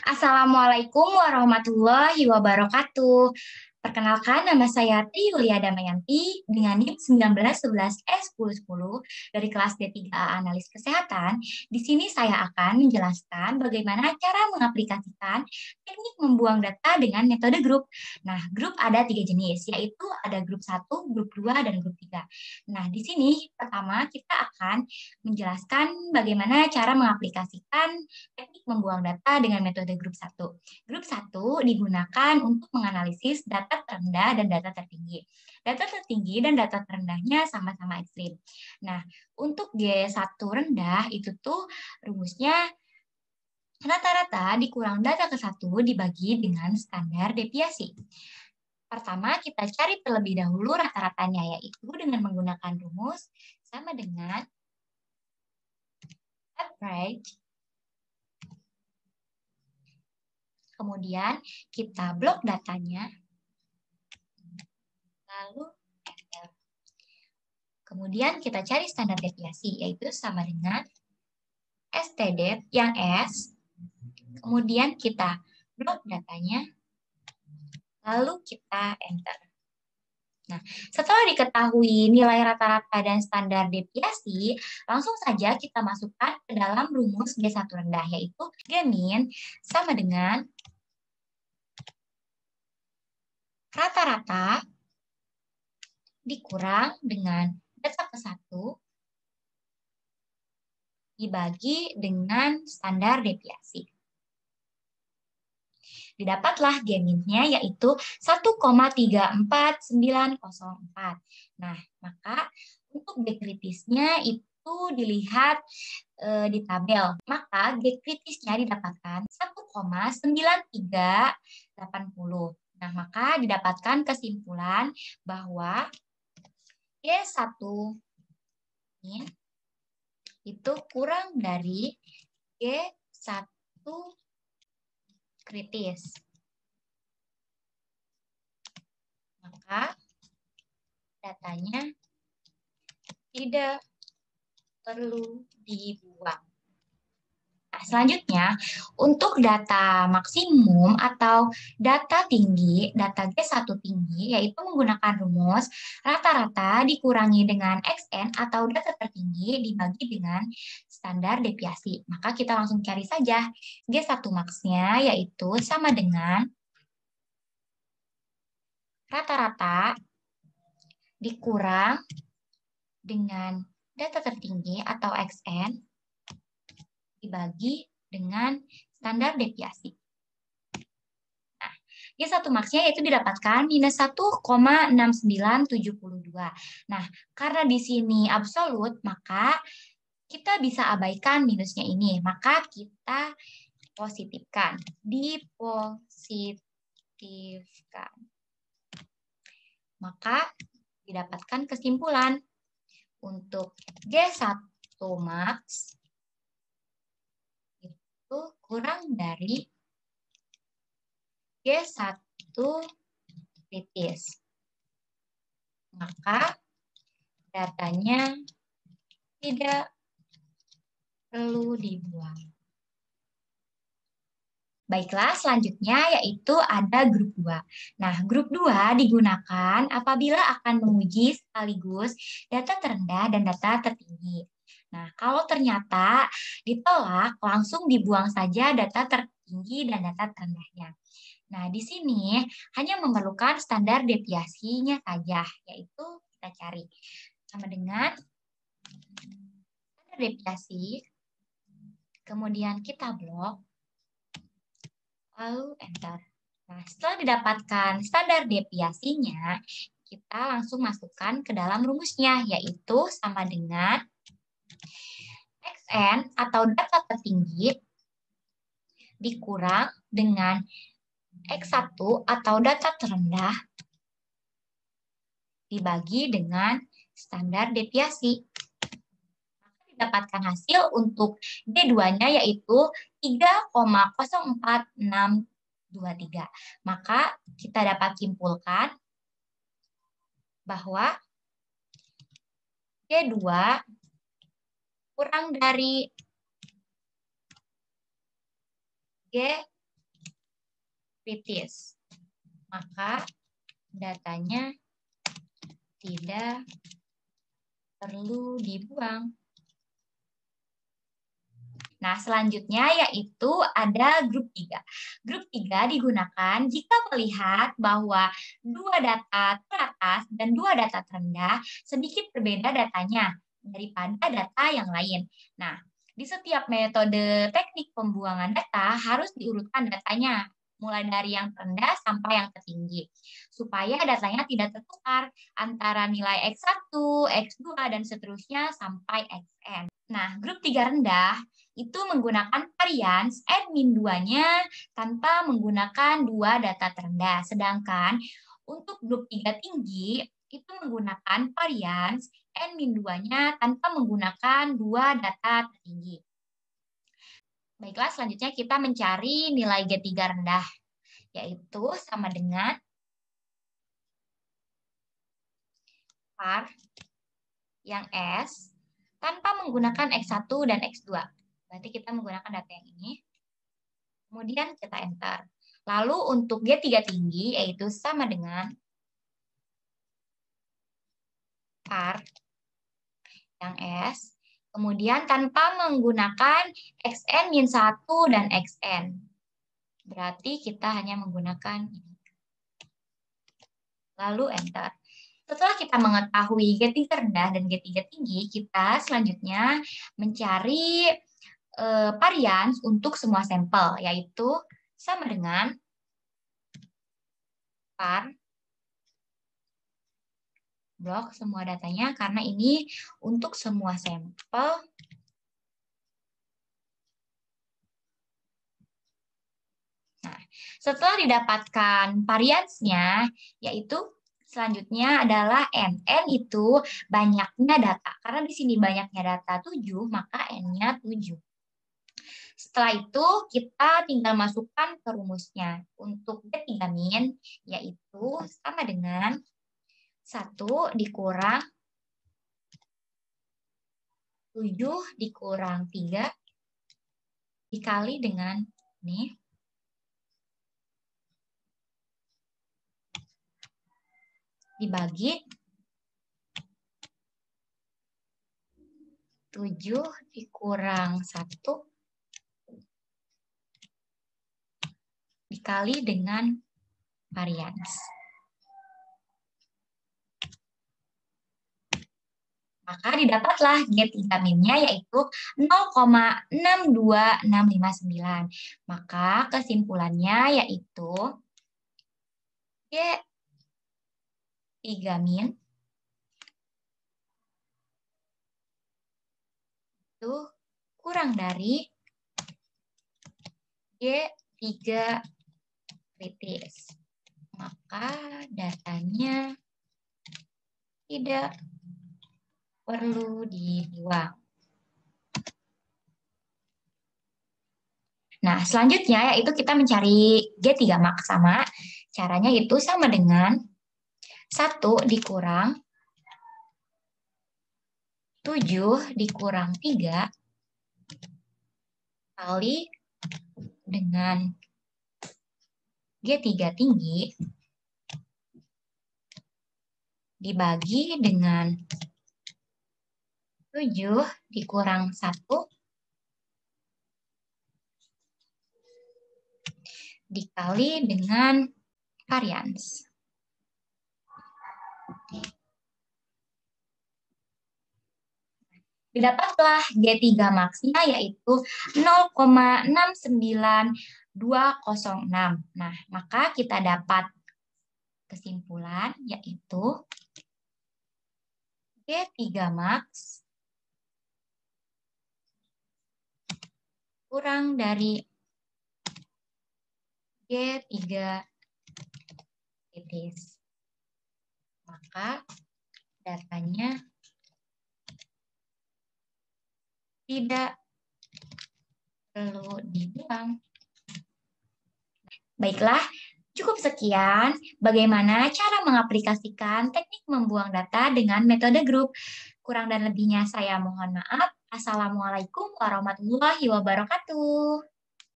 Assalamualaikum warahmatullahi wabarakatuh. Perkenalkan, nama saya Tri Yulia Damayanti dengan NIM 1911 S1010 dari kelas D3A Analis Kesehatan. Di sini saya akan menjelaskan bagaimana cara mengaplikasikan teknik membuang data dengan metode grup. Nah, grup ada 3 jenis, yaitu ada grup 1, grup 2, dan grup 3. Nah, di sini pertama kita akan menjelaskan bagaimana cara mengaplikasikan teknik membuang data dengan metode grup 1. Grup 1 digunakan untuk menganalisis data terendah dan data tertinggi. Data tertinggi dan data terendahnya sama-sama ekstrim. Nah, untuk G1 rendah itu tuh rumusnya rata-rata dikurang data ke 1 dibagi dengan standar deviasi. Pertama, kita cari terlebih dahulu rata-ratanya, yaitu dengan menggunakan rumus sama dengan average. Kemudian kita blok datanya, lalu enter. Kemudian kita cari standar deviasi, yaitu sama dengan std yang S. Kemudian kita blok datanya, lalu kita enter. Nah, setelah diketahui nilai rata-rata dan standar deviasi, langsung saja kita masukkan ke dalam rumus G1 rendah, yaitu G min sama dengan rata-rata dikurang dengan data ke-1 dibagi dengan standar deviasi. Didapatlah G-min-nya yaitu 1,34904. Nah, maka untuk G kritisnya itu dilihat di tabel. Maka G kritisnya didapatkan 1,9380. Nah, maka didapatkan kesimpulan bahwa G1 ini itu kurang dari G1 kritis. Maka datanya tidak perlu dibuang. Nah, selanjutnya, untuk data maksimum atau data tinggi, data G1 tinggi, yaitu menggunakan rumus rata-rata dikurangi dengan XN atau data tertinggi dibagi dengan standar deviasi. Maka kita langsung cari saja G1 max-nya, yaitu sama dengan rata-rata dikurang dengan data tertinggi atau XN dibagi dengan standar deviasi. Nah, G1 max-nya yaitu didapatkan minus 1,6972. Nah, karena di sini absolut, maka kita bisa abaikan minusnya ini. Maka kita positifkan. Dipositifkan. Maka didapatkan kesimpulan untuk G1 max itu kurang dari G1 kritis. Maka datanya tidak perlu dibuang. Baiklah, selanjutnya yaitu ada grup 2. Nah, grup 2 digunakan apabila akan menguji sekaligus data terendah dan data tertinggi. Nah, kalau ternyata ditolak, langsung dibuang saja data tertinggi dan data terendahnya. Nah, di sini hanya memerlukan standar deviasinya saja, yaitu kita cari sama dengan standar deviasi, kemudian kita blok, lalu enter. Nah, setelah didapatkan standar deviasinya, kita langsung masukkan ke dalam rumusnya, yaitu sama dengan XN atau data tertinggi dikurang dengan X1 atau data terendah dibagi dengan standar deviasi. Maka didapatkan hasil untuk D2-nya yaitu 3,04623. Maka kita dapat simpulkan bahwa D2 kurang dari G kritis, maka datanya tidak perlu dibuang. Nah, selanjutnya yaitu ada grup 3. Grup 3 digunakan jika melihat bahwa dua data teratas dan dua data terendah sedikit berbeda datanya daripada data yang lain. Nah, di setiap metode teknik pembuangan data harus diurutkan datanya, mulai dari yang terendah sampai yang tertinggi, supaya datanya tidak tertukar antara nilai X1, X2, dan seterusnya sampai Xn. Nah, grup 3 rendah itu menggunakan varians N-2-nya tanpa menggunakan dua data terendah. Sedangkan untuk grup 3 tinggi itu menggunakan varians N-2-nya tanpa menggunakan dua data tertinggi. Baiklah, selanjutnya kita mencari nilai G3 rendah, yaitu sama dengan var yang S tanpa menggunakan X1 dan X2. Berarti kita menggunakan data yang ini. Kemudian kita enter. Lalu untuk G3 tinggi, yaitu sama dengan var yang S. Kemudian tanpa menggunakan Xn-1 dan Xn. Berarti kita hanya menggunakan ini. Lalu enter. Setelah kita mengetahui G3 rendah dan G3 tinggi, kita selanjutnya mencari varians untuk semua sampel, yaitu sama dengan var blok semua datanya, karena ini untuk semua sampel. Nah, setelah didapatkan variansnya, yaitu selanjutnya adalah N. N itu banyaknya data. Karena di sini banyaknya data 7, maka N-nya 7. Setelah itu, kita tinggal masukkan ke rumusnya. Untuk D3-min, yaitu sama dengan 1 dikurang 7 dikurang 3 dikali dengan ini. Dibagi 7 dikurang 1 dikali dengan varians. Maka didapatlah G3-minnya yaitu 0,62659. Maka kesimpulannya yaitu G3-min itu kurang dari G3 kritis. Maka datanya tidak perlu dibuang. Nah, selanjutnya yaitu kita mencari G3 max sama. Caranya itu sama dengan 1 dikurang 7 dikurang 3 kali dengan G3 tinggi dibagi dengan 7 dikurang 1 dikali dengan varians. Didapatlah G3 max-nya yaitu 0,69206. Nah, maka kita dapat kesimpulan yaitu G3 max kurang dari G3 kritis. Maka datanya tidak perlu dibuang. Baiklah, cukup sekian bagaimana cara mengaplikasikan teknik membuang data dengan metode grup. Kurang dan lebihnya saya mohon maaf. Assalamualaikum warahmatullahi wabarakatuh.